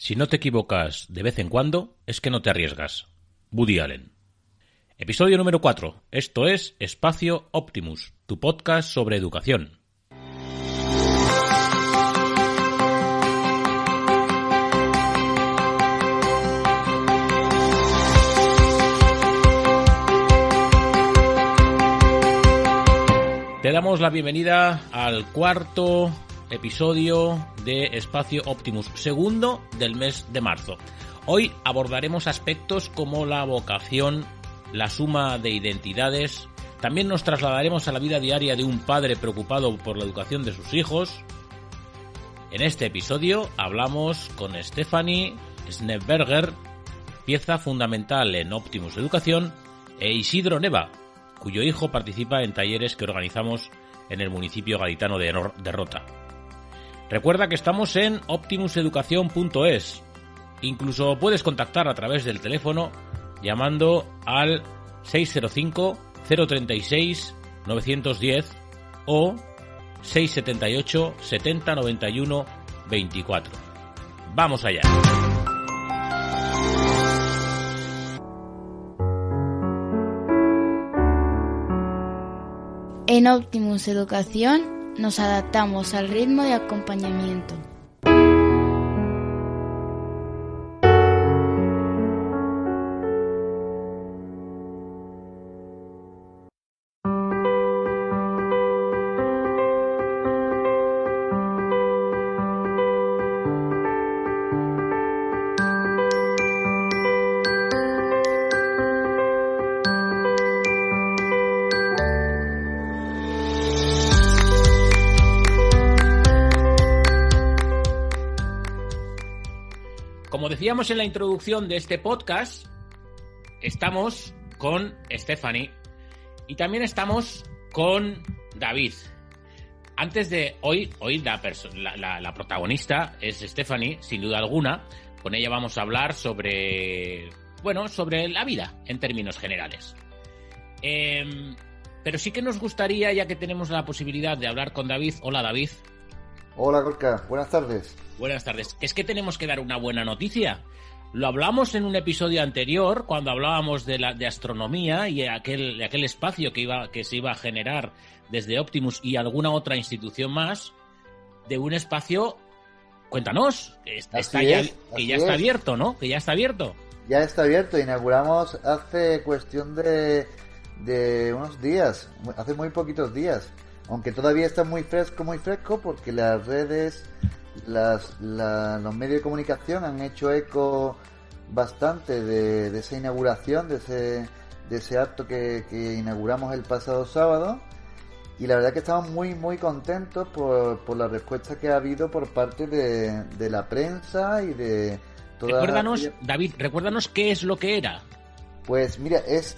Si no te equivocas de vez en cuando, es que no te arriesgas. Woody Allen. Episodio número 4. Esto es Espacio Optimus, tu podcast sobre educación. Te damos la bienvenida al cuarto episodio de Espacio Optimus, segundo del mes de marzo. Hoy abordaremos aspectos como la vocación, la suma de identidades. También nos trasladaremos a la vida diaria de un padre preocupado por la educación de sus hijos. En este episodio hablamos con Stephanie Schneeberger, pieza fundamental en Optimus Educación, e Isidro Neva, cuyo hijo participa en talleres que organizamos en el municipio gaditano de Rota. Recuerda que estamos en optimuseducación.es. Incluso puedes contactar a través del teléfono llamando al 605-036-910 o 678-7091-24. ¡Vamos allá! En Optimus Educación nos adaptamos al ritmo de acompañamiento. Como decíamos en la introducción de este podcast, estamos con Stephanie y también estamos con David. Antes de hoy la protagonista es Stephanie, sin duda alguna. Con ella vamos a hablar sobre la vida en términos generales. Pero sí que nos gustaría, ya que tenemos la posibilidad de hablar con David. Hola, David. Hola, Gorka. Buenas tardes. Buenas tardes. Es que tenemos que dar una buena noticia. Lo hablamos en un episodio anterior, cuando hablábamos de astronomía y aquel espacio que se iba a generar desde Optimus y alguna otra institución más, de un espacio. Cuéntanos, que ya está abierto, ¿no? Que ya está abierto. Ya está abierto. Inauguramos hace cuestión de unos días, hace muy poquitos días. Aunque todavía está muy fresco, porque las redes, los medios de comunicación han hecho eco bastante de esa inauguración, de ese acto que inauguramos el pasado sábado. Y la verdad que estamos muy, muy contentos por la respuesta que ha habido por parte de la prensa y de toda... David, recuérdanos qué es lo que era. Pues mira, es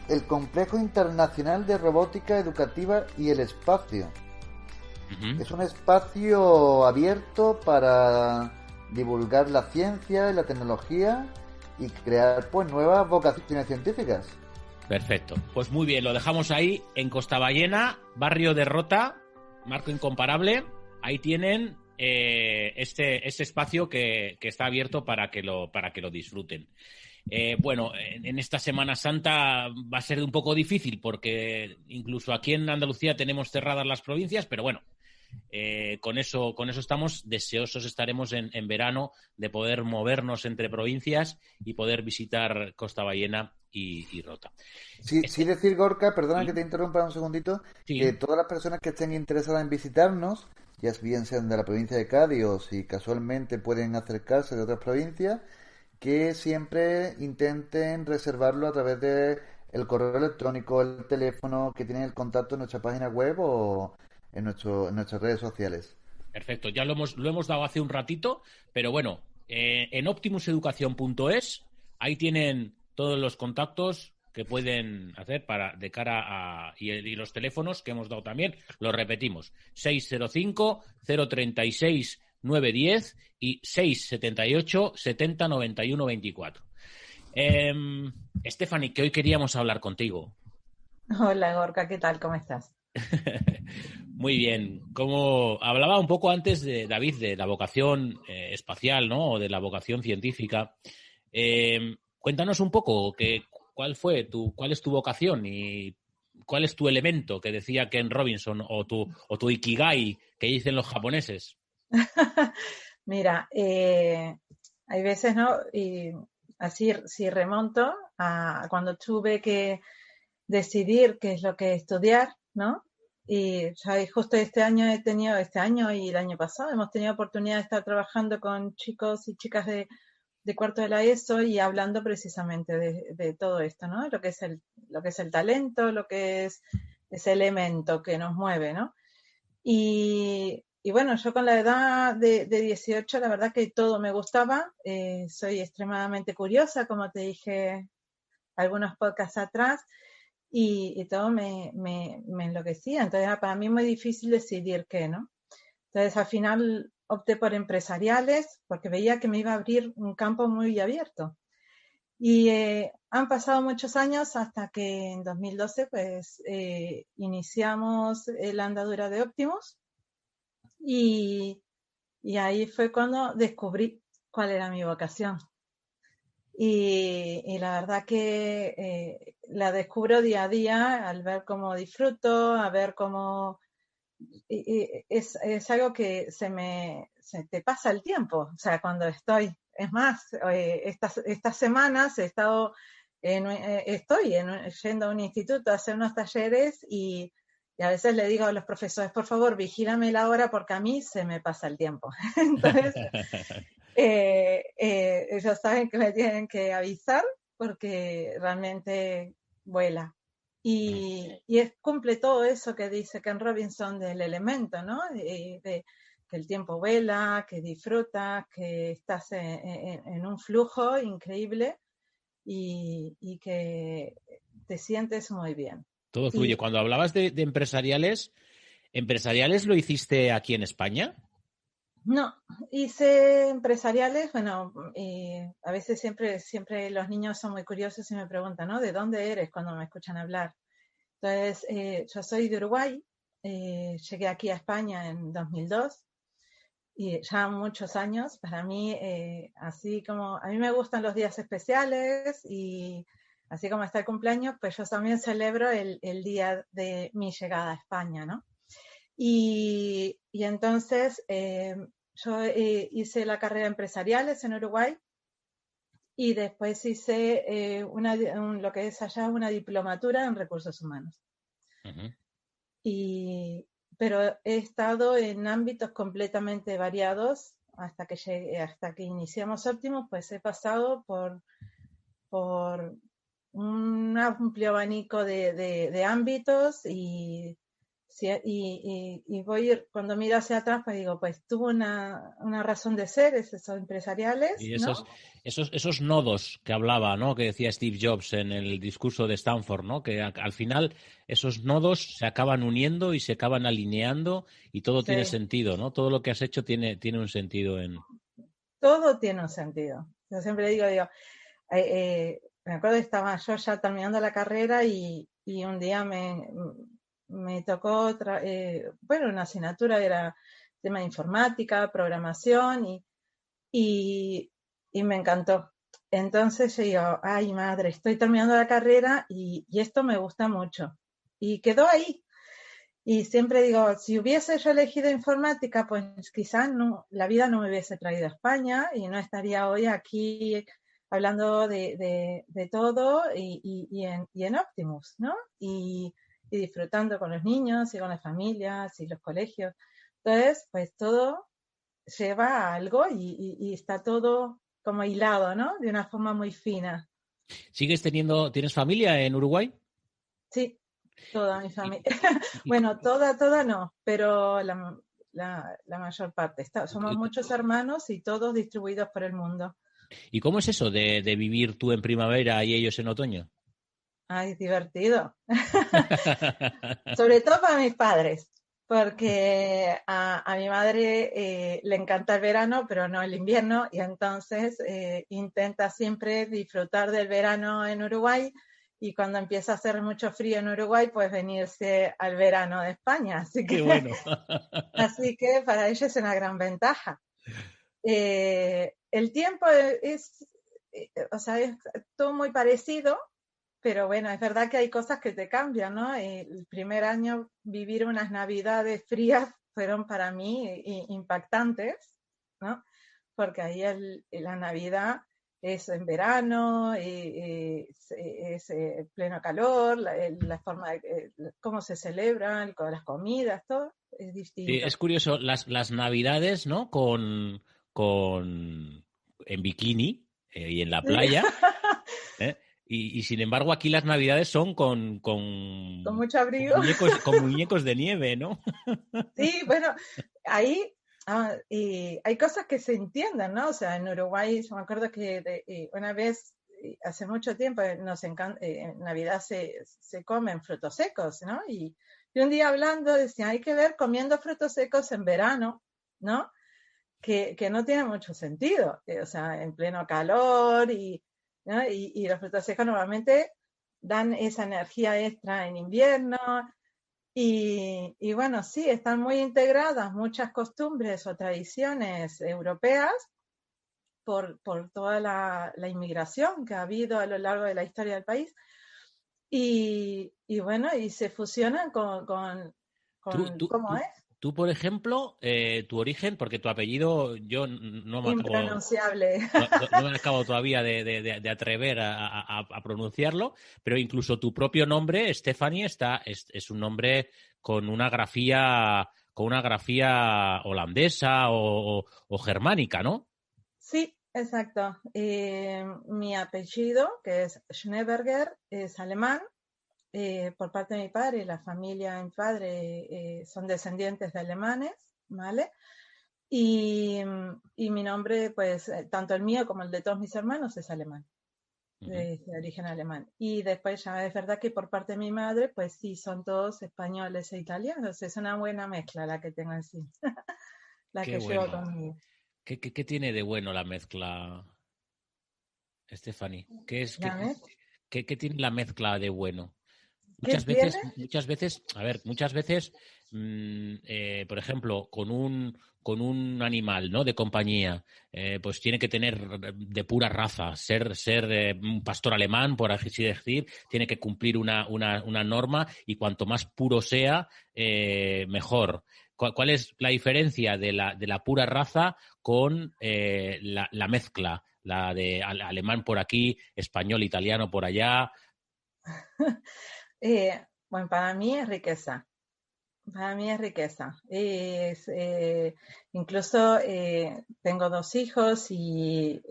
el Complejo Internacional de Robótica Educativa y el Espacio. Uh-huh. Es un espacio abierto para divulgar la ciencia y la tecnología y crear pues nuevas vocaciones científicas. Perfecto, pues muy bien, lo dejamos ahí en Costaballena, barrio de Rota, marco incomparable. Ahí tienen este espacio que está abierto para que lo disfruten. En esta Semana Santa va a ser un poco difícil porque incluso aquí en Andalucía tenemos cerradas las provincias, pero bueno, con eso estamos deseosos, estaremos en verano de poder movernos entre provincias y poder visitar Costaballena y Rota. Sí, decir, Gorka, perdona que te interrumpa un segundito, que todas las personas que estén interesadas en visitarnos, ya bien sean de la provincia de Cádiz o si casualmente pueden acercarse de otras provincias, que siempre intenten reservarlo a través de el correo electrónico, el teléfono, que tienen el contacto en nuestra página web o en nuestras redes sociales. Perfecto, ya lo hemos dado hace un ratito, pero bueno, en optimuseducación.es, ahí tienen todos los contactos que pueden hacer de cara a... Y los teléfonos que hemos dado también, los repetimos, 605-036-910 y 678-7091-24. Stephanie, que hoy queríamos hablar contigo. Hola, Gorka, ¿qué tal? ¿Cómo estás? Muy bien. Como hablaba un poco antes de David de la vocación espacial, ¿no? O de la vocación científica. Cuéntanos un poco cuál es tu vocación y cuál es tu elemento que decía Ken Robinson o tu ikigai que dicen los japoneses. Mira, hay veces, ¿no? Y así, si remonto a cuando tuve que decidir qué es lo que estudiar, ¿no? Y ya justo este año y el año pasado, hemos tenido oportunidad de estar trabajando con chicos y chicas de cuarto de la ESO y hablando precisamente de todo esto, ¿no? Lo que es el talento, lo que es ese elemento que nos mueve, ¿no? Y bueno, yo con la edad de 18, la verdad que todo me gustaba. Soy extremadamente curiosa, como te dije algunos podcasts atrás, y todo me enloquecía. Entonces era para mí muy difícil decidir qué, ¿no? Entonces al final opté por empresariales porque veía que me iba a abrir un campo muy abierto. Y han pasado muchos años hasta que en 2012 pues iniciamos la andadura de Optimus y ahí fue cuando descubrí cuál era mi vocación. Y la verdad que la descubro día a día al ver cómo disfruto, a ver cómo es algo que se te pasa el tiempo, o sea, cuando estoy, es más, estas semanas estoy yendo a un instituto a hacer unos talleres y a veces le digo a los profesores, por favor, vigílame la hora porque a mí se me pasa el tiempo. Entonces, ellos saben que me tienen que avisar porque realmente vuela. Y cumple todo eso que dice Ken Robinson del elemento, ¿no? De que el tiempo vuela, que disfrutas, que estás en un flujo increíble y que te sientes muy bien. Todo fluye. Cuando hablabas de empresariales, ¿empresariales lo hiciste aquí en España? No, hice empresariales, bueno, a veces siempre los niños son muy curiosos y me preguntan, ¿no? ¿De dónde eres cuando me escuchan hablar? Entonces, yo soy de Uruguay, llegué aquí a España en 2002 y ya muchos años. Para mí, así como a mí me gustan los días especiales y así como está el cumpleaños, pues yo también celebro el día de mi llegada a España, ¿no? Y entonces yo hice la carrera de empresariales en Uruguay y después hice lo que es allá una diplomatura en recursos humanos. Uh-huh. Pero he estado en ámbitos completamente variados hasta que iniciamos Optimus, pues he pasado por un amplio abanico de ámbitos y voy cuando miro hacia atrás, pues digo, pues tuvo una razón de ser, esos empresariales. Y esos nodos que hablaba, ¿no? Que decía Steve Jobs en el discurso de Stanford, ¿no? Que al final esos nodos se acaban uniendo y se acaban alineando y todo tiene sentido, ¿no? Todo lo que has hecho tiene un sentido Todo tiene un sentido. Yo siempre digo, me acuerdo que estaba yo ya terminando la carrera y un día me tocó, una asignatura era tema de informática, programación y me encantó. Entonces yo digo, ay madre, estoy terminando la carrera y esto me gusta mucho. Y quedó ahí. Y siempre digo, si hubiese yo elegido informática, pues quizás la vida no me hubiese traído a España y no estaría hoy aquí hablando de todo y en Optimus, ¿no? Y disfrutando con los niños y con las familias y los colegios. Entonces, pues todo lleva a algo y está todo como hilado, ¿no? De una forma muy fina. ¿Tienes familia en Uruguay? Sí, toda mi familia. Bueno, toda no, pero la mayor parte. Somos muchos hermanos y todos distribuidos por el mundo. ¿Y cómo es eso de vivir tú en primavera y ellos en otoño? Ay, es divertido. Sobre todo para mis padres, porque a mi madre le encanta el verano, pero no el invierno, y entonces intenta siempre disfrutar del verano en Uruguay y cuando empieza a hacer mucho frío en Uruguay, pues venirse al verano de España. Así que, Qué bueno. así que para ellos es una gran ventaja. El tiempo o sea, es todo muy parecido, pero bueno, es verdad que hay cosas que te cambian, ¿no? El primer año vivir unas navidades frías fueron para mí impactantes, ¿no? Porque ahí la Navidad es en verano, es pleno calor, la forma de cómo se celebran, con las comidas, todo es Sí, distinto. es curioso, las navidades, ¿no? En bikini y en la Sí. playa, ¿eh? Y sin embargo aquí las navidades son con mucho abrigo. con muñecos de nieve, ¿no? Sí, bueno, ahí y hay cosas que se entienden, ¿no? O sea, en Uruguay, yo me acuerdo que una vez, hace mucho tiempo, en Navidad se comen frutos secos, ¿no? Y un día hablando decía, hay que ver comiendo frutos secos en verano, ¿no? Que no tiene mucho sentido, o sea, en pleno calor ¿no? Y los frutos secos normalmente dan esa energía extra en invierno. Y bueno, sí, están muy integradas muchas costumbres o tradiciones europeas por toda la inmigración que ha habido a lo largo de la historia del país. Y bueno, y se fusionan con ¿cómo es? Tú, por ejemplo, tu origen, porque tu apellido yo no me acabo, Impronunciable. no me acabo todavía de atrever a pronunciarlo, pero incluso tu propio nombre, Stephanie, es un nombre con una grafía holandesa o germánica, ¿no? Sí, exacto. Mi apellido, que es Schneeberger, es alemán. Por parte de mi padre, la familia de mi padre son descendientes de alemanes, ¿vale? Y mi nombre, pues, tanto el mío como el de todos mis hermanos es alemán, de origen alemán. Y después ya es verdad que por parte de mi madre, pues sí, son todos españoles e italianos. Es una buena mezcla la que tengo así, la Qué que llevo bueno. conmigo. ¿Qué tiene de bueno la mezcla, Stephanie? ¿La ves? ¿Qué tiene la mezcla de bueno? ¿Qué tiene? Muchas veces, por ejemplo, con un animal, ¿no? De compañía, pues tiene que tener de pura raza, ser un pastor alemán, por así decir, tiene que cumplir una norma y cuanto más puro sea, mejor. ¿Cuál es la diferencia de la pura raza con la mezcla? La de alemán por aquí, español, italiano por allá. Bueno, para mí es riqueza. Para mí es riqueza. Incluso tengo 2 hijos y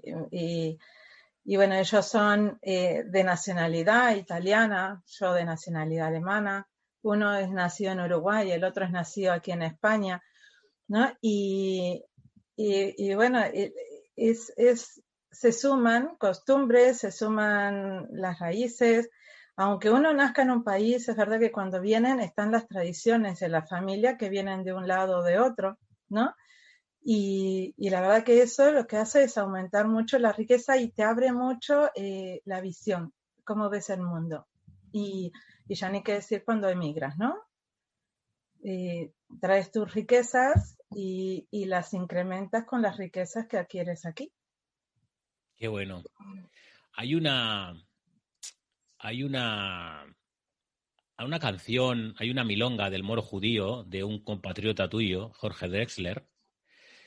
bueno, ellos son de nacionalidad italiana, yo de nacionalidad alemana. Uno es nacido en Uruguay, el otro es nacido aquí en España, ¿no? Y bueno, se suman costumbres, se suman las raíces. Aunque uno nazca en un país, es verdad que cuando vienen están las tradiciones de la familia que vienen de un lado o de otro, ¿no? Y la verdad que eso lo que hace es aumentar mucho la riqueza y te abre mucho la visión, cómo ves el mundo. Y ya ni qué decir cuando emigras, ¿no? Traes tus riquezas y las incrementas con las riquezas que adquieres aquí. Qué bueno. Hay una canción, hay una milonga del moro judío de un compatriota tuyo, Jorge Drexler,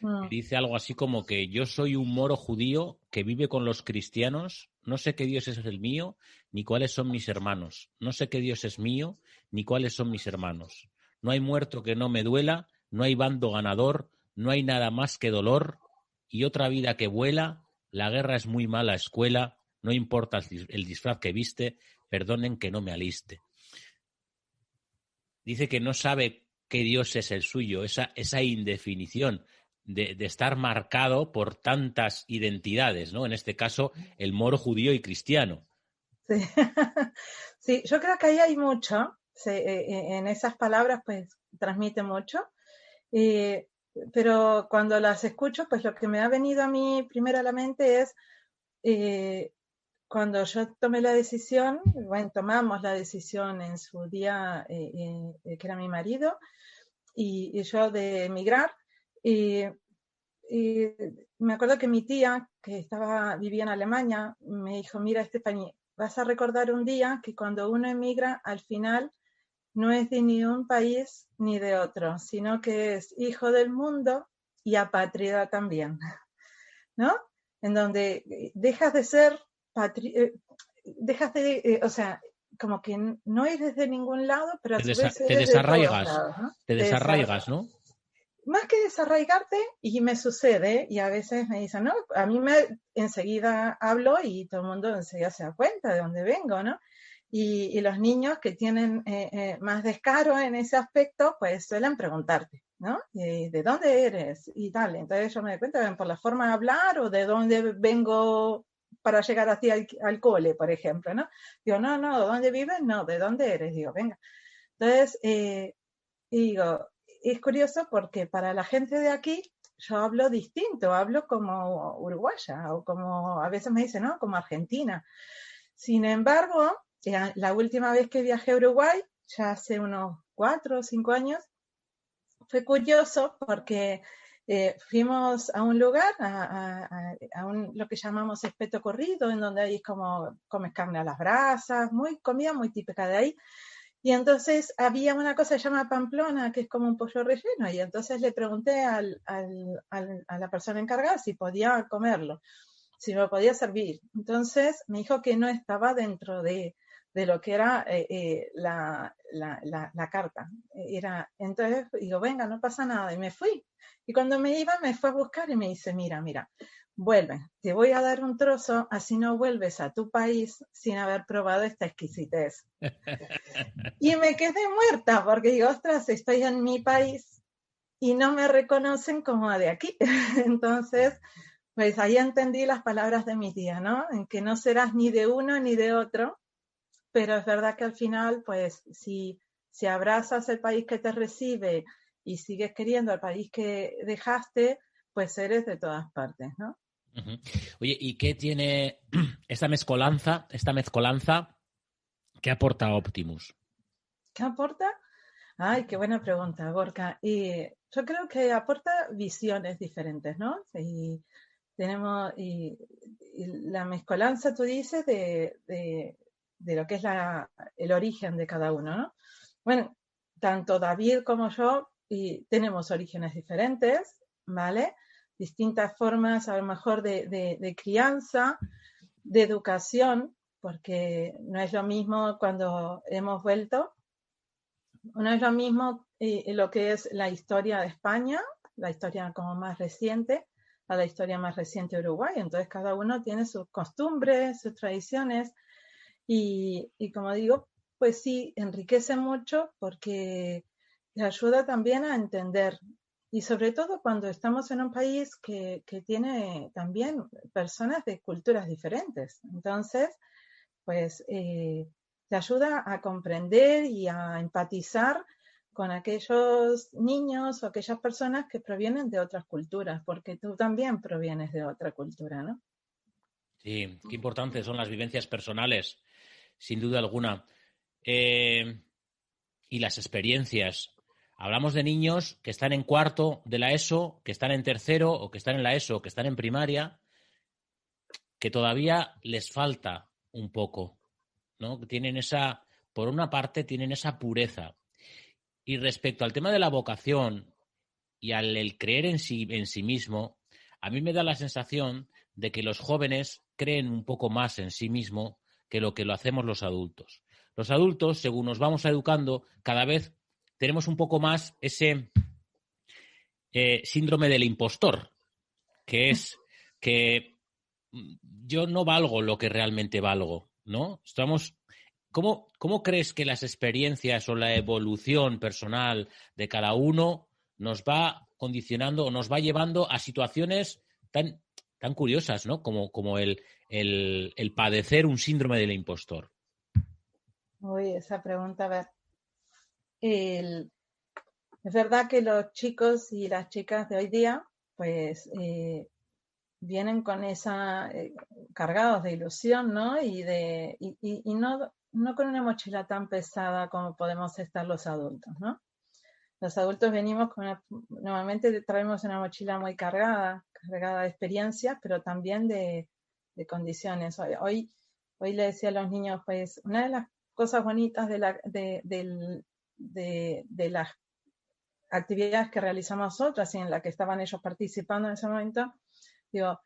que dice algo así como que yo soy un moro judío que vive con los cristianos, no sé qué Dios es el mío, ni cuáles son mis hermanos, no sé qué Dios es mío, ni cuáles son mis hermanos. No hay muerto que no me duela, no hay bando ganador, no hay nada más que dolor y otra vida que vuela, la guerra es muy mala escuela, no importa el disfraz que viste, perdonen que no me aliste. Dice que no sabe qué Dios es el suyo, esa indefinición de estar marcado por tantas identidades, ¿no? En este caso, el moro judío y cristiano. Sí, sí, yo creo que ahí hay mucho, en esas palabras pues transmite mucho, pero cuando las escucho pues lo que me ha venido a mí primero a la mente es cuando yo tomé la decisión, bueno, tomamos la decisión en su día, que era mi marido, y yo de emigrar, y me acuerdo que mi tía, que vivía en Alemania, me dijo, mira, Stephanie, vas a recordar un día que cuando uno emigra, al final no es de ni un país ni de otro, sino que es hijo del mundo y apátrida también, ¿no? En donde dejas de ser o sea, como que no eres de ningún lado, pero a su vez eres de todos lados, ¿no? Te desarraigas, ¿no? Más que desarraigarte, y me sucede, y a veces me dicen, no, a mí enseguida hablo y todo el mundo enseguida se da cuenta de dónde vengo, ¿no? Y los niños que tienen más descaro en ese aspecto, pues suelen preguntarte, ¿no? ¿De dónde eres? Y tal. Entonces yo me doy cuenta, por la forma de hablar o de dónde vengo para llegar hacia al cole, por ejemplo, ¿no? Digo, no, ¿de dónde vives? No, ¿de dónde eres? Digo, venga. Entonces, digo, es curioso porque para la gente de aquí yo hablo distinto, hablo como uruguaya o como, a veces me dicen, ¿no? Como argentina. Sin embargo, la última vez que viajé a Uruguay, ya hace unos 4 o 5 años, fue curioso porque fuimos a un lugar, a lo que llamamos espeto corrido, en donde ahí como comes carne a las brasas, comida muy típica de ahí. Y entonces había una cosa que se llama pamplona, que es como un pollo relleno, y entonces le pregunté a la persona encargada si podía comerlo, si me lo podía servir. Entonces me dijo que no estaba dentro de lo que era la carta. Entonces digo, venga, no pasa nada, y me fui. Y cuando me iba, me fue a buscar y me dice, mira, vuelve, te voy a dar un trozo, así no vuelves a tu país sin haber probado esta exquisitez. Y me quedé muerta, porque digo, ostras, estoy en mi país y no me reconocen como de aquí. Entonces, pues ahí entendí las palabras de mi tía, ¿no? En que no serás ni de uno ni de otro, pero es verdad que al final, pues, si abrazas el país que te recibe y sigues queriendo al país que dejaste, pues eres de todas partes, ¿no? Uh-huh. Oye, ¿y qué tiene esta mezcolanza, qué aporta Optimus? ¿Qué aporta? Ay, qué buena pregunta, Gorka. Y yo creo que aporta visiones diferentes, ¿no? Y tenemos la mezcolanza, tú dices, de lo que es el origen de cada uno, ¿no? Bueno, tanto David como yo tenemos orígenes diferentes, ¿vale? Distintas formas, a lo mejor, de crianza, de educación, porque no es lo mismo cuando hemos vuelto, no es lo mismo lo que es la historia de España, la historia como más reciente, a la historia más reciente de Uruguay. Entonces cada uno tiene sus costumbres, sus tradiciones y como digo, pues sí, enriquece mucho porque te ayuda también a entender. Y sobre todo cuando estamos en un país que tiene también personas de culturas diferentes. Entonces, pues te ayuda a comprender y a empatizar con aquellos niños o aquellas personas que provienen de otras culturas, porque tú también provienes de otra cultura, ¿no? Sí, qué importantes son las vivencias personales, sin duda alguna. Y las experiencias. Hablamos de niños que están en cuarto de la ESO, que están en tercero, o que están en la ESO, que están en primaria, que todavía les falta un poco, ¿no? Tienen por una parte, tienen esa pureza. Y respecto al tema de la vocación y al el creer en sí mismo, a mí me da la sensación de que los jóvenes creen un poco más en sí mismo que lo hacemos los adultos. Los adultos, según nos vamos educando, cada vez tenemos un poco más ese síndrome del impostor, que es que yo no valgo lo que realmente valgo, ¿no? ¿Cómo crees que las experiencias o la evolución personal de cada uno nos va condicionando o nos va llevando a situaciones tan curiosas, ¿no? Como el padecer un síndrome del impostor? Uy, esa pregunta, a ver. Es verdad que los chicos y las chicas de hoy día, pues, vienen con cargados de ilusión, ¿no? Y no con una mochila tan pesada como podemos estar los adultos, ¿no? Los adultos venimos normalmente traemos una mochila muy cargada de experiencias, pero también de condiciones. Hoy le decía a los niños, pues, una de las cosas bonitas de las actividades que realizamos nosotras y en la que estaban ellos participando en ese momento, digo,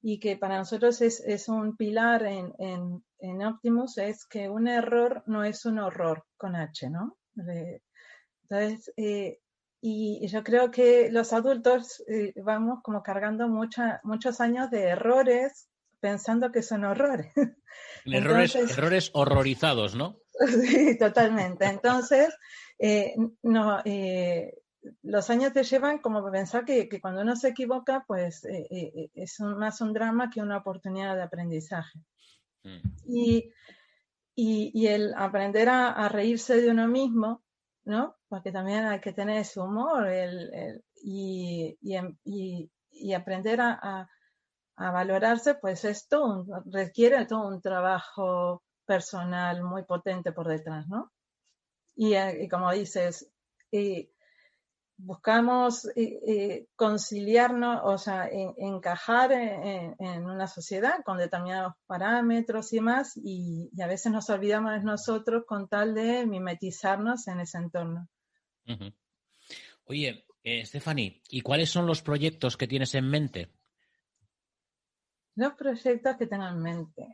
y que para nosotros es un pilar en Optimus, es que un error no es un horror con H, ¿no? Entonces, y yo creo que los adultos vamos como cargando muchos años de errores pensando que son horrores. Errores horrorizados, ¿no? Sí, totalmente. Entonces, los años te llevan como a pensar que cuando uno se equivoca, pues es más un drama que una oportunidad de aprendizaje. Y el aprender a reírse de uno mismo, ¿no? Porque también hay que tener ese humor y aprender a valorarse, pues requiere todo un trabajo personal muy potente por detrás, ¿no? Y como dices, buscamos conciliarnos, o sea, encajar en una sociedad con determinados parámetros y más, y a veces nos olvidamos de nosotros con tal de mimetizarnos en ese entorno. Uh-huh. Oye, Stephanie, ¿y cuáles son los proyectos que tienes en mente? Los proyectos que tengo en mente.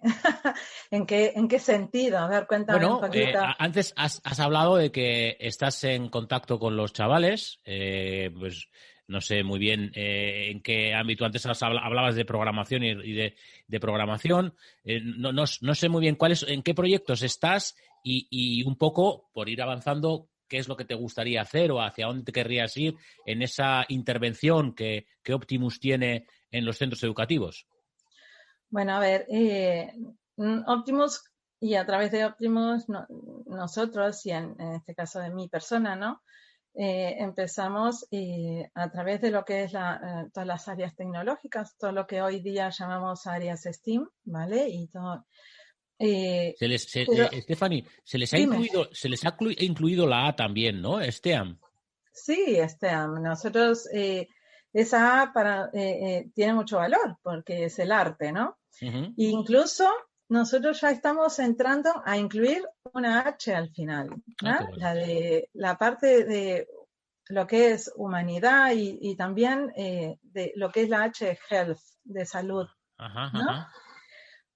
¿En qué sentido? A ver, cuéntame un poquito. Antes has hablado de que estás en contacto con los chavales, pues no sé muy bien en qué ámbito. Antes hablabas de programación y de programación. No sé muy bien en qué proyectos estás y un poco, por ir avanzando, qué es lo que te gustaría hacer o hacia dónde te querrías ir en esa intervención que Optimus tiene en los centros educativos. Bueno, a ver, Optimus, y a través de Optimus nosotros, y en este caso de mi persona, ¿no? Empezamos a través de lo que es todas las áreas tecnológicas, todo lo que hoy día llamamos áreas STEAM, ¿vale? Y todo. Stephanie, se les ha incluido la A también, ¿no? STEAM. Sí, STEAM. Nosotros, esa A tiene mucho valor porque es el arte, ¿no? Uh-huh. Incluso nosotros ya estamos entrando a incluir una H al final, ¿no? La parte de lo que es humanidad y también de lo que es la H health, de salud, ¿no? Ajá.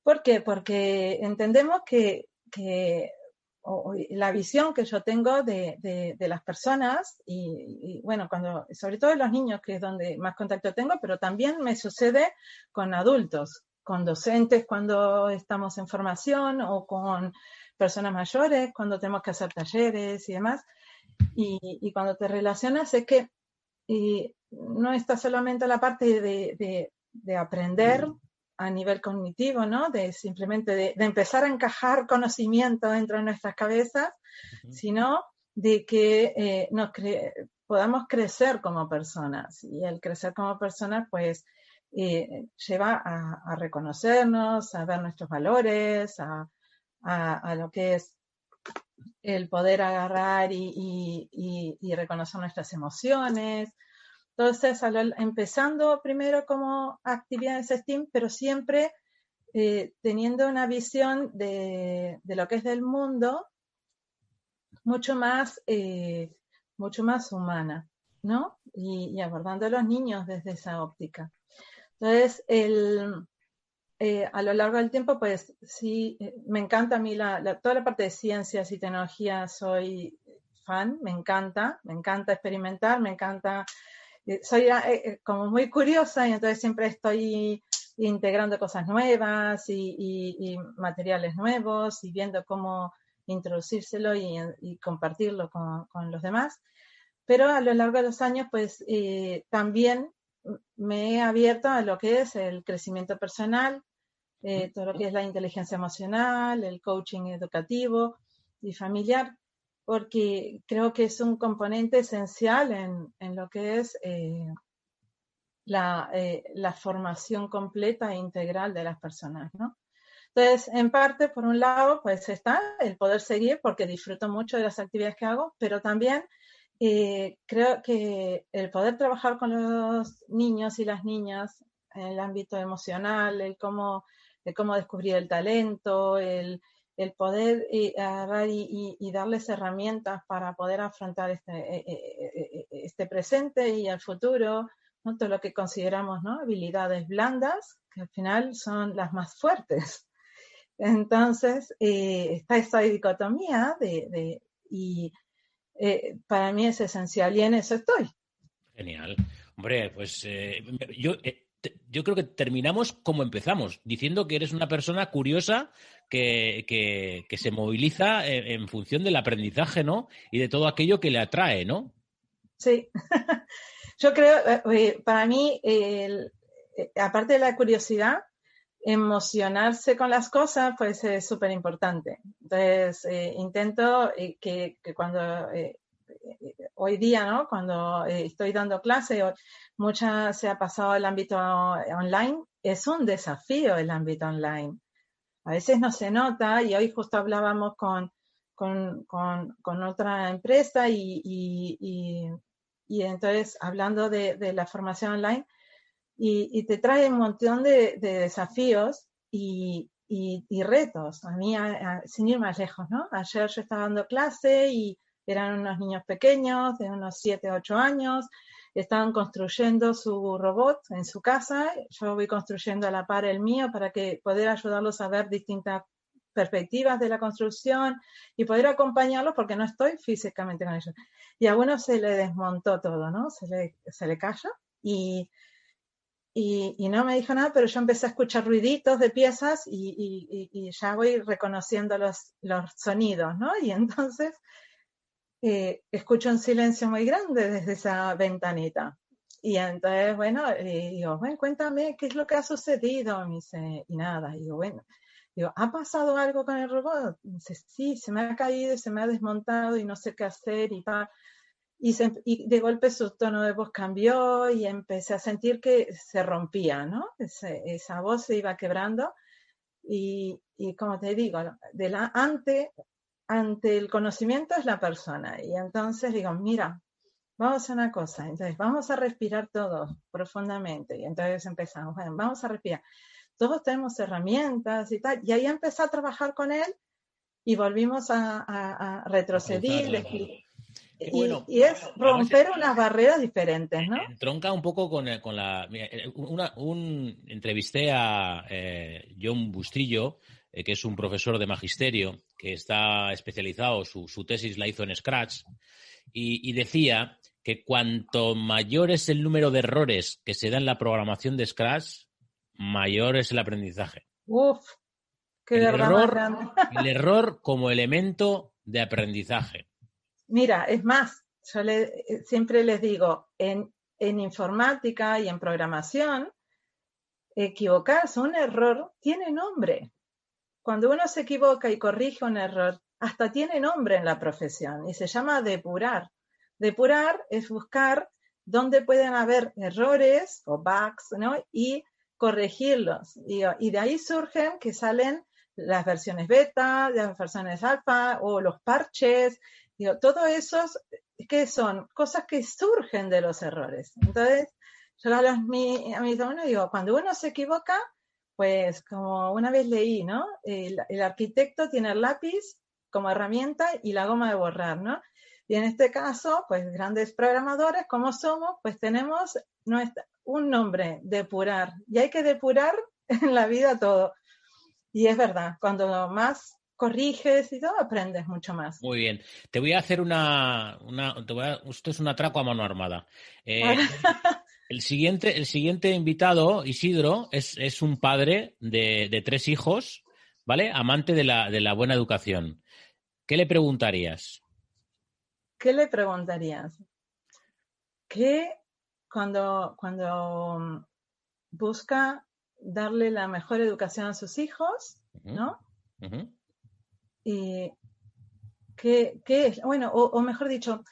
¿Por qué? Porque entendemos que la visión que yo tengo de las personas y bueno, sobre todo de los niños, que es donde más contacto tengo, pero también me sucede con adultos, con docentes cuando estamos en formación o con personas mayores cuando tenemos que hacer talleres y demás. Y cuando te relacionas es que no está solamente la parte de aprender a nivel cognitivo, ¿no? De simplemente de empezar a encajar conocimiento dentro de nuestras cabezas, uh-huh, sino de que podamos crecer como personas. Y el crecer como personas, pues, lleva a reconocernos, a ver nuestros valores, a lo que es el poder agarrar y reconocer nuestras emociones. Entonces, empezando primero como actividades STEAM, pero siempre teniendo una visión de lo que es del mundo mucho más humana, ¿no? Y abordando a los niños desde esa óptica. Entonces, a lo largo del tiempo, pues sí, me encanta a mí toda la parte de ciencias y tecnología, soy fan, me encanta experimentar, me encanta, soy como muy curiosa y entonces siempre estoy integrando cosas nuevas y materiales nuevos y viendo cómo introducírselo y compartirlo con los demás. Pero a lo largo de los años, pues también me he abierto a lo que es el crecimiento personal, todo lo que es la inteligencia emocional, el coaching educativo y familiar, porque creo que es un componente esencial en lo que es la formación completa e integral de las personas, ¿no? Entonces, en parte, por un lado, pues está el poder seguir porque disfruto mucho de las actividades que hago, pero también creo que el poder trabajar con los niños y las niñas en el ámbito emocional, el cómo descubrir el talento, el poder agarrar y darles herramientas para poder afrontar este presente y el futuro, ¿no? Todo lo que consideramos, ¿no? Habilidades blandas, que al final son las más fuertes. Entonces, está esa dicotomía y para mí es esencial y en eso estoy. Genial. Hombre, pues yo creo que terminamos como empezamos, diciendo que eres una persona curiosa que se moviliza en función del aprendizaje, ¿no? Y de todo aquello que le atrae, ¿no? Sí. Yo creo, para mí, aparte de la curiosidad, emocionarse con las cosas pues es súper importante. Entonces intento que cuando hoy día, ¿no? Cuando estoy dando clase, mucha se ha pasado al ámbito online, es un desafío el ámbito online. A veces no se nota y hoy justo hablábamos con otra empresa y entonces hablando de la formación online, y te trae un montón de desafíos y retos. A mí, sin ir más lejos, ¿no? Ayer yo estaba dando clase y eran unos niños pequeños de unos 7, 8 años, estaban construyendo su robot en su casa, yo voy construyendo a la par el mío para poder ayudarlos a ver distintas perspectivas de la construcción y poder acompañarlos porque no estoy físicamente con ellos. Y a uno se le desmontó todo, ¿no? Se le cayó y no me dijo nada, pero yo empecé a escuchar ruiditos de piezas y ya voy reconociendo los sonidos, ¿no? Y entonces escucho un silencio muy grande desde esa ventanita. Y entonces, bueno, digo, bueno, cuéntame qué es lo que ha sucedido. Me dice, y nada. Y digo, bueno, ¿ha pasado algo con el robot? Me dice, sí, se me ha caído y se me ha desmontado y no sé qué hacer y tal. Y de golpe su tono de voz cambió y empecé a sentir que se rompía, ¿no? Esa voz se iba quebrando y como te digo, ante el conocimiento es la persona. Y entonces digo, mira, vamos a hacer una cosa. Entonces vamos a respirar todos profundamente. Y entonces empezamos, bueno, vamos a respirar. Todos tenemos herramientas y tal. Y ahí empecé a trabajar con él y volvimos a retroceder. Bueno, y es romper unas barreras diferentes, ¿no? Entronca un poco con la... Entrevisté a John Bustillo, que es un profesor de magisterio, que está especializado, su tesis la hizo en Scratch, y decía que cuanto mayor es el número de errores que se da en la programación de Scratch, mayor es el aprendizaje. Uf, qué verdad más grande. El error como elemento de aprendizaje. Mira, es más, yo siempre les digo, en informática y en programación, equivocarse, un error tiene nombre. Cuando uno se equivoca y corrige un error, hasta tiene nombre en la profesión y se llama depurar. Depurar es buscar dónde pueden haber errores o bugs, ¿no? Y corregirlos. Y de ahí surgen que salen las versiones beta, las versiones alfa o los parches. Todo eso, ¿qué son? Cosas que surgen de los errores. Entonces, yo a mis alumnos digo, cuando uno se equivoca, pues como una vez leí, ¿no? El arquitecto tiene el lápiz como herramienta y la goma de borrar, ¿no? Y en este caso, pues grandes programadores como somos, pues tenemos un nombre, depurar. Y hay que depurar en la vida todo. Y es verdad, cuando más corriges y todo, aprendes mucho más. Muy bien. Te voy a hacer esto es un atraco a mano armada. El siguiente invitado, Isidro, es un padre de 3 hijos, ¿vale? Amante de la buena educación. ¿Qué le preguntarías? ¿Qué le preguntarías? Que cuando busca darle la mejor educación a sus hijos, ¿no? Uh-huh. Y ¿qué es? Bueno, o mejor dicho,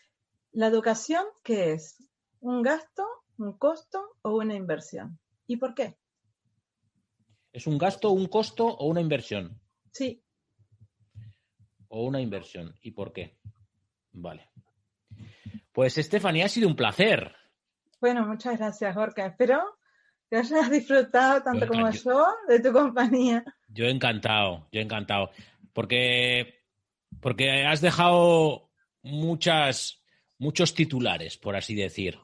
la educación, ¿qué es? ¿Un gasto un costo o una inversión. ¿Y por qué? ¿Es un gasto, un costo o una inversión? Sí. O una inversión. ¿Y por qué? Vale. Pues, Stephanie, ha sido un placer. Bueno, muchas gracias, Gorka. Espero que hayas disfrutado tanto como Yo, yo de tu compañía. yo encantado. Porque has dejado muchos titulares, por así decir.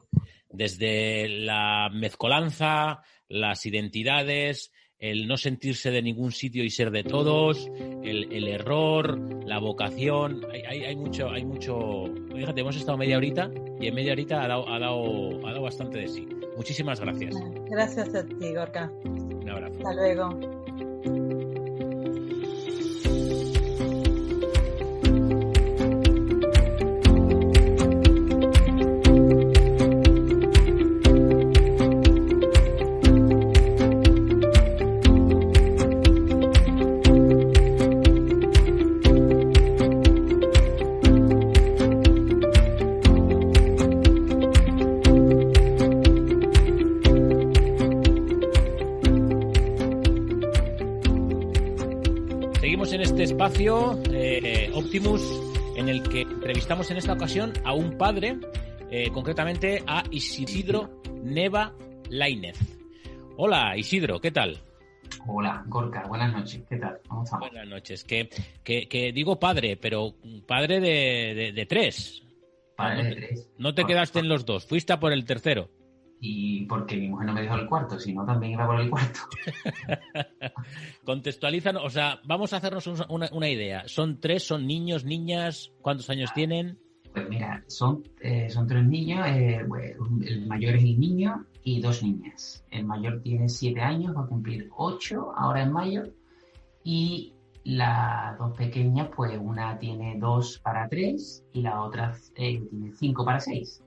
Desde la mezcolanza, las identidades, el no sentirse de ningún sitio y ser de todos, el error, la vocación. Hay mucho. Fíjate, hemos estado media horita y en media horita ha dado bastante de sí. Muchísimas gracias. Gracias a ti, Gorka. Un abrazo. Hasta luego. Espacio Optimus, en el que entrevistamos en esta ocasión a un padre, concretamente a Isidro Neva Lainez. Hola, Isidro, ¿qué tal? Hola, Gorka, buenas noches, ¿qué tal? ¿Cómo estamos? Buenas noches. Que digo padre, pero padre de tres. Padre de tres. No te quedaste en los dos, fuiste a por el tercero. Y porque mi mujer no me dejó el cuarto, si no también iba por el cuarto. Contextualízanos, o sea, vamos a hacernos una idea. ¿Son tres, son niños, niñas? ¿Cuántos años tienen? Pues mira, son tres niños, el mayor es el niño y dos niñas. El mayor tiene 7 años, va a cumplir 8 ahora en mayo. Y las dos pequeñas, pues una tiene 2 para 3 y la otra tiene 5 para 6.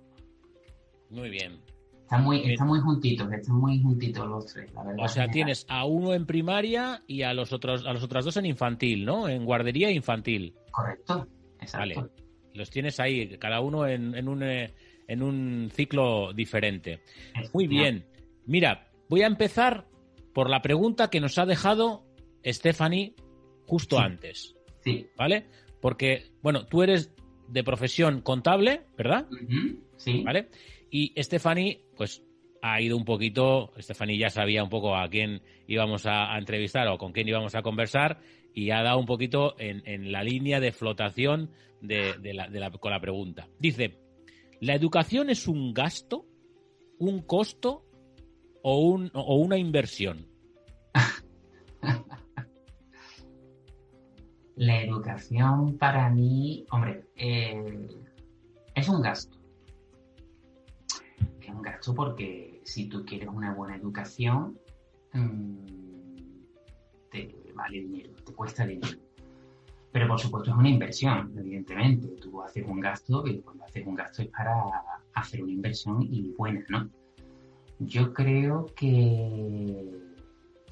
Muy bien. Están muy juntitos los tres, la verdad. O sea, tienes a uno en primaria y a las otras dos en infantil, ¿no? En guardería infantil. Correcto, exacto. Vale. Los tienes ahí, cada uno en un ciclo diferente. Muy bien. Mira, voy a empezar por la pregunta que nos ha dejado Stephanie justo antes. Sí. ¿Vale? Porque, bueno, tú eres de profesión contable, ¿verdad? Uh-huh. Sí. ¿Vale? Y Stephanie, pues ha ido un poquito, Stephanie ya sabía un poco a quién íbamos a entrevistar o con quién íbamos a conversar y ha dado un poquito en la línea de flotación con la pregunta. Dice, ¿la educación es un gasto, un costo o una inversión? La educación para mí, hombre, es un gasto. Es un gasto porque si tú quieres una buena educación, te vale dinero, te cuesta dinero. Pero por supuesto es una inversión, evidentemente. Tú haces un gasto y cuando haces un gasto es para hacer una inversión y buena, ¿no? Yo creo que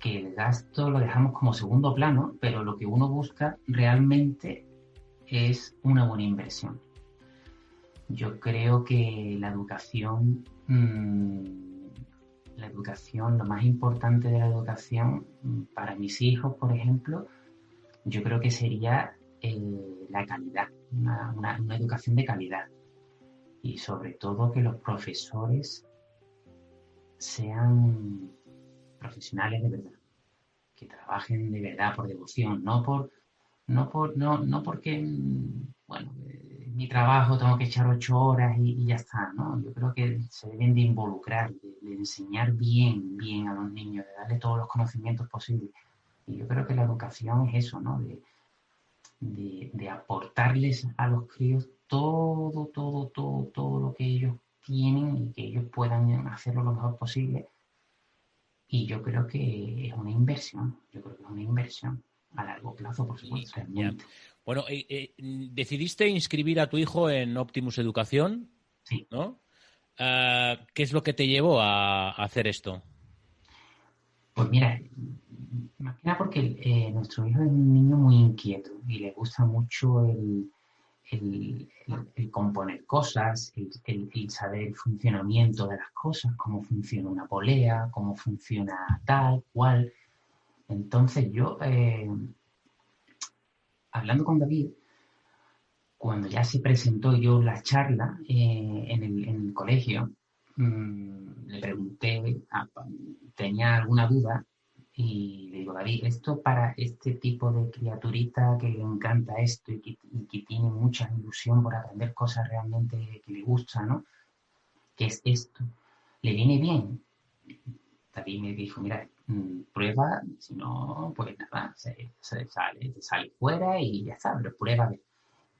el gasto lo dejamos como segundo plano, pero lo que uno busca realmente es una buena inversión. Yo creo que la educación, lo más importante de la educación para mis hijos, por ejemplo, yo creo que sería la calidad, una educación de calidad. Y sobre todo que los profesores sean profesionales de verdad, que trabajen de verdad por devoción, no porque, bueno, mi trabajo tengo que echar 8 horas y ya está, ¿no? Yo creo que se deben de involucrar, de enseñar bien a los niños, de darle todos los conocimientos posibles. Y yo creo que la educación es eso, ¿no? De aportarles a los críos todo lo que ellos tienen y que ellos puedan hacerlo lo mejor posible. Y yo creo que es una inversión. A largo plazo, por supuesto. Bueno, decidiste inscribir a tu hijo en Optimus Educación, sí, ¿no? ¿Qué es lo que te llevó a hacer esto? Pues mira, más que nada porque nuestro hijo es un niño muy inquieto y le gusta mucho el componer cosas, el saber el funcionamiento de las cosas, cómo funciona una polea, cómo funciona tal, cual. Entonces yo, hablando con David, cuando ya se presentó yo la charla en el colegio, le pregunté, tenía alguna duda, y le digo, David, esto para este tipo de criaturita que le encanta esto y que tiene mucha ilusión por aprender cosas realmente que le gustan, ¿no? ¿Qué es esto? ¿Le viene bien? David me dijo, mira, prueba, si no, pues nada, te sale fuera y ya está, pero prueba.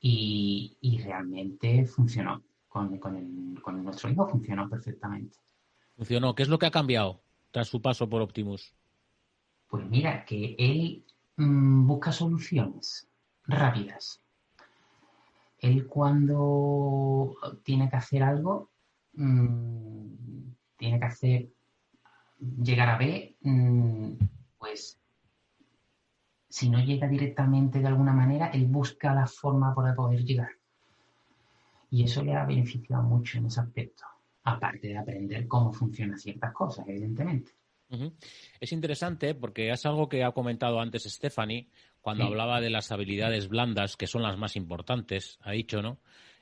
Y realmente funcionó. Con nuestro hijo funcionó perfectamente. Funcionó. ¿Qué es lo que ha cambiado tras su paso por Optimus? Pues mira, que él busca soluciones rápidas. Él cuando tiene que hacer algo, tiene que hacer llegar a B, pues si no llega directamente de alguna manera, él busca la forma para poder llegar. Y eso le ha beneficiado mucho en ese aspecto, aparte de aprender cómo funcionan ciertas cosas, evidentemente. Es interesante porque es algo que ha comentado antes Stephanie cuando hablaba de las habilidades blandas, que son las más importantes, ha dicho, ¿no?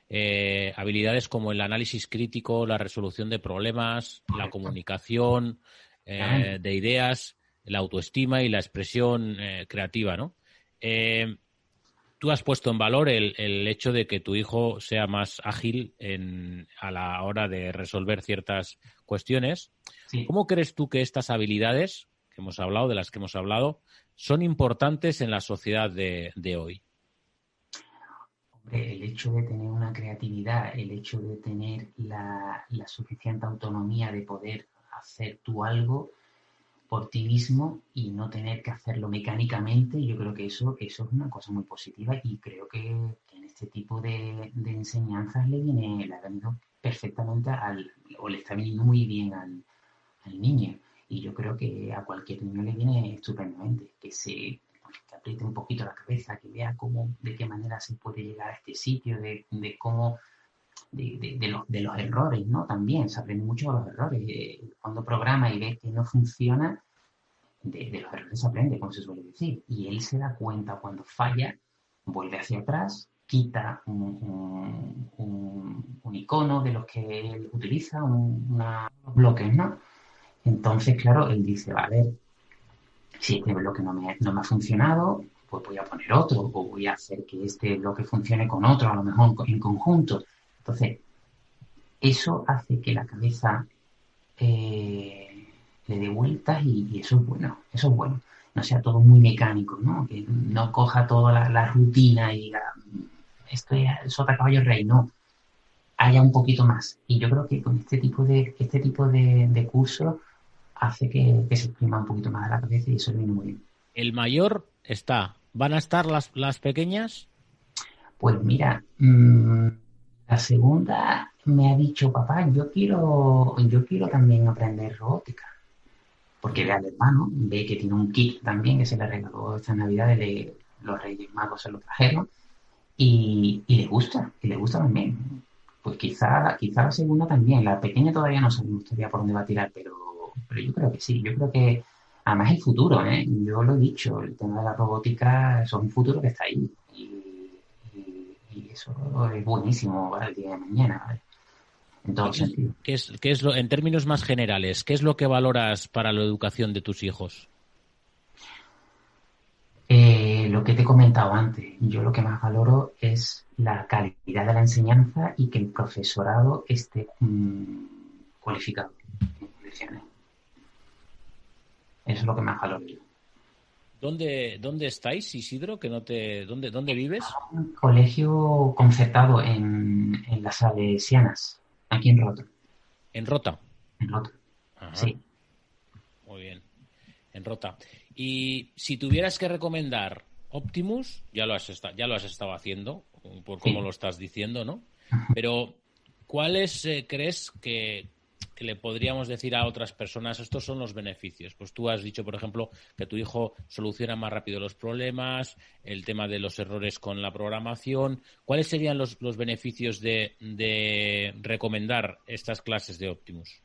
Habilidades como el análisis crítico, la resolución de problemas, la comunicación de ideas, la autoestima y la expresión creativa, ¿no? Tú has puesto en valor el hecho de que tu hijo sea más ágil a la hora de resolver ciertas cuestiones. Sí. ¿Cómo crees tú que estas habilidades que hemos hablado, de las que hemos hablado, son importantes en la sociedad de hoy? Hombre, el hecho de tener una creatividad, el hecho de tener la suficiente autonomía de poder hacer tú algo por ti mismo y no tener que hacerlo mecánicamente, yo creo que eso es una cosa muy positiva y creo que en este tipo de enseñanzas le ha venido perfectamente o le está viniendo muy bien al niño. Y yo creo que a cualquier niño le viene estupendamente, que apriete un poquito la cabeza, que vea de qué manera se puede llegar a este sitio, de cómo, de los errores, ¿no? También se aprende mucho de los errores. Cuando programa y ve que no funciona, de los errores se aprende, como se suele decir. Y él se da cuenta cuando falla, vuelve hacia atrás, quita un icono de los que él utiliza, unos bloques, ¿no? Entonces, claro, él dice, a ver, si este bloque no me ha funcionado, pues voy a poner otro, o voy a hacer que este bloque funcione con otro, a lo mejor en conjunto. Entonces, eso hace que la cabeza le dé vueltas y eso es bueno. No sea todo muy mecánico, ¿no? Que no coja toda la rutina y esto es sota caballo rey, no. Haya un poquito más. Y yo creo que con este tipo de cursos hace que se exprima un poquito más la cabeza y eso le viene muy bien. El mayor está. ¿Van a estar las pequeñas? Pues mira, la segunda me ha dicho, papá, yo quiero también aprender robótica. Porque ve al hermano, ve que tiene un kit también que se le regaló esta Navidad, los Reyes Magos se lo trajeron, y le gusta también. Pues quizá la segunda también. La pequeña todavía no sabemos todavía por dónde va a tirar, pero yo creo que sí. Yo creo que además el futuro, ¿eh? Yo lo he dicho, el tema de la robótica, eso es un futuro que está ahí. Y eso es buenísimo para el día de mañana, ¿vale? En todo sentido. ¿Qué es en términos más generales, qué es lo que valoras para la educación de tus hijos? Lo que te he comentado antes, yo lo que más valoro es la calidad de la enseñanza y que el profesorado esté cualificado en condiciones. Eso es lo que más valoro yo. ¿Dónde estáis, Isidro? ¿Dónde vives? Un colegio concertado en las Salesianas, aquí en Rota. ¿En Rota? En Rota, ajá. Sí. Muy bien, en Rota. Y si tuvieras que recomendar Optimus, ya lo has estado haciendo, por cómo lo estás diciendo, ¿no? Pero, ¿cuáles crees que que le podríamos decir a otras personas, estos son los beneficios? Pues tú has dicho, por ejemplo, que tu hijo soluciona más rápido los problemas, el tema de los errores con la programación. ¿Cuáles serían los beneficios de recomendar estas clases de Optimus?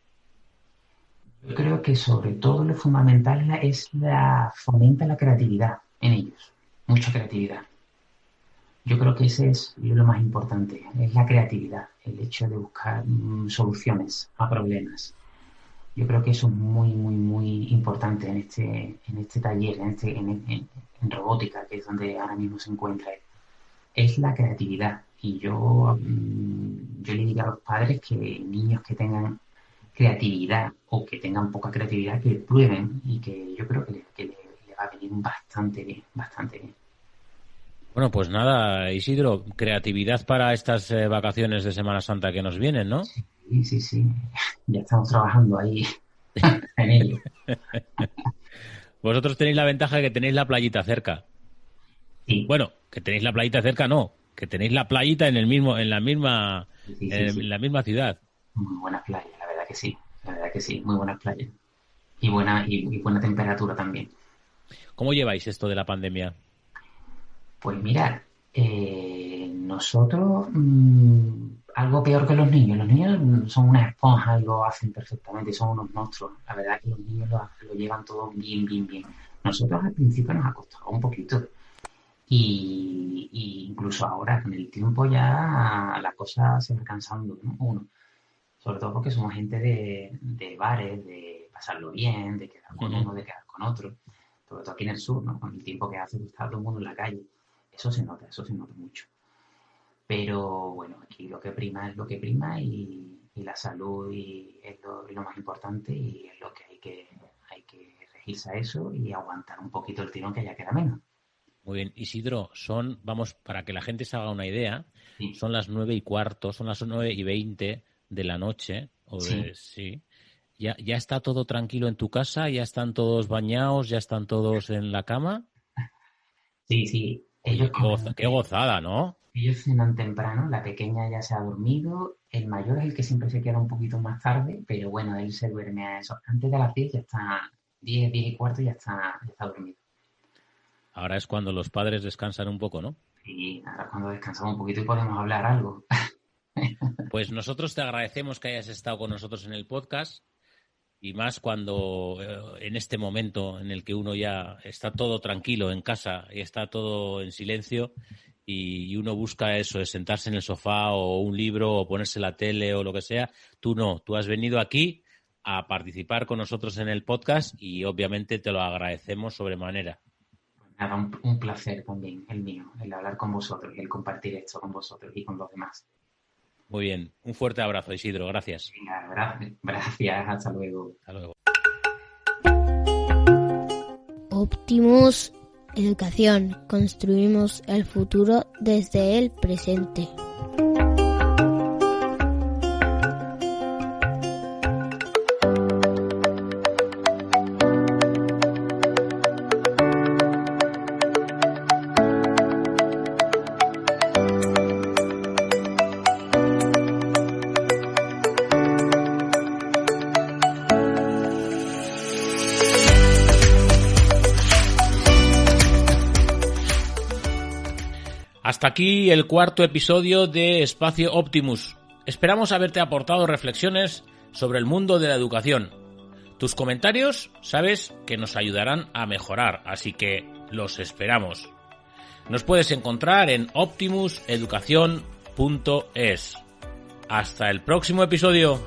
Yo creo que sobre todo lo fundamental fomenta la creatividad en ellos, mucha creatividad. Yo creo que ese es lo más importante, es la creatividad, el hecho de buscar soluciones a problemas. Yo creo que eso es muy, muy, muy importante en este taller, en robótica, que es donde ahora mismo se encuentra él. Es la creatividad. Y yo le digo a los padres que niños que tengan creatividad o que tengan poca creatividad, que prueben, y que yo creo que le va a venir bastante bien, bastante bien. Bueno, pues nada, Isidro, creatividad para estas vacaciones de Semana Santa que nos vienen, ¿no? Sí. Ya estamos trabajando ahí en ello. Vosotros tenéis la ventaja de que tenéis la playita cerca. Sí. Bueno, que tenéis la playita cerca, no, que tenéis la playita en la misma ciudad. Muy buenas playas, la verdad que sí, muy buenas playas. Y buena temperatura también. ¿Cómo lleváis esto de la pandemia? Pues mira, nosotros algo peor que los niños. Los niños son unas esponjas y lo hacen perfectamente, son unos monstruos. La verdad es que los niños lo llevan todo bien, bien, bien. Nosotros al principio nos ha costado un poquito. Y incluso ahora, con el tiempo ya la cosa se va cansando, ¿no? Uno. Sobre todo porque somos gente de bares, de pasarlo bien, de quedar con uno, de quedar con otro. Sobre todo aquí en el sur, ¿no? Con el tiempo que hace que está todo el mundo en la calle. Eso se nota mucho. Pero bueno, aquí lo que prima es lo que prima y la salud es lo más importante, y es lo que hay que regirse a eso y aguantar un poquito el tirón, que ya queda menos. Muy bien, Isidro, vamos, para que la gente se haga una idea, Sí. son las 9:15, son las 9:20 de la noche. Sí. ¿Ya está todo tranquilo en tu casa? ¿Ya están todos bañados? ¿Ya están todos en la cama? Sí. Oye, qué gozada, ¿no? Ellos cenan temprano, la pequeña ya se ha dormido, el mayor es el que siempre se queda un poquito más tarde, pero bueno, él se duerme a eso. Antes de las 10 ya está, 10:15 ya está dormido. Ahora es cuando los padres descansan un poco, ¿no? Sí, ahora cuando descansamos un poquito y podemos hablar algo. Pues nosotros te agradecemos que hayas estado con nosotros en el podcast, y más cuando en este momento en el que uno ya está todo tranquilo en casa y está todo en silencio, y uno busca eso, es sentarse en el sofá o un libro o ponerse la tele o lo que sea. Tú no, tú has venido aquí a participar con nosotros en el podcast y obviamente te lo agradecemos sobremanera. Nada, un placer también el mío, el hablar con vosotros y el compartir esto con vosotros y con los demás. Muy bien, un fuerte abrazo, Isidro, gracias. Venga, gracias, hasta luego. Hasta luego. Optimus Educación. Construimos el futuro desde el presente. Hasta aquí el cuarto episodio de Espacio Optimus. Esperamos haberte aportado reflexiones sobre el mundo de la educación. Tus comentarios, sabes, que nos ayudarán a mejorar, así que los esperamos. Nos puedes encontrar en optimuseducacion.es. Hasta el próximo episodio.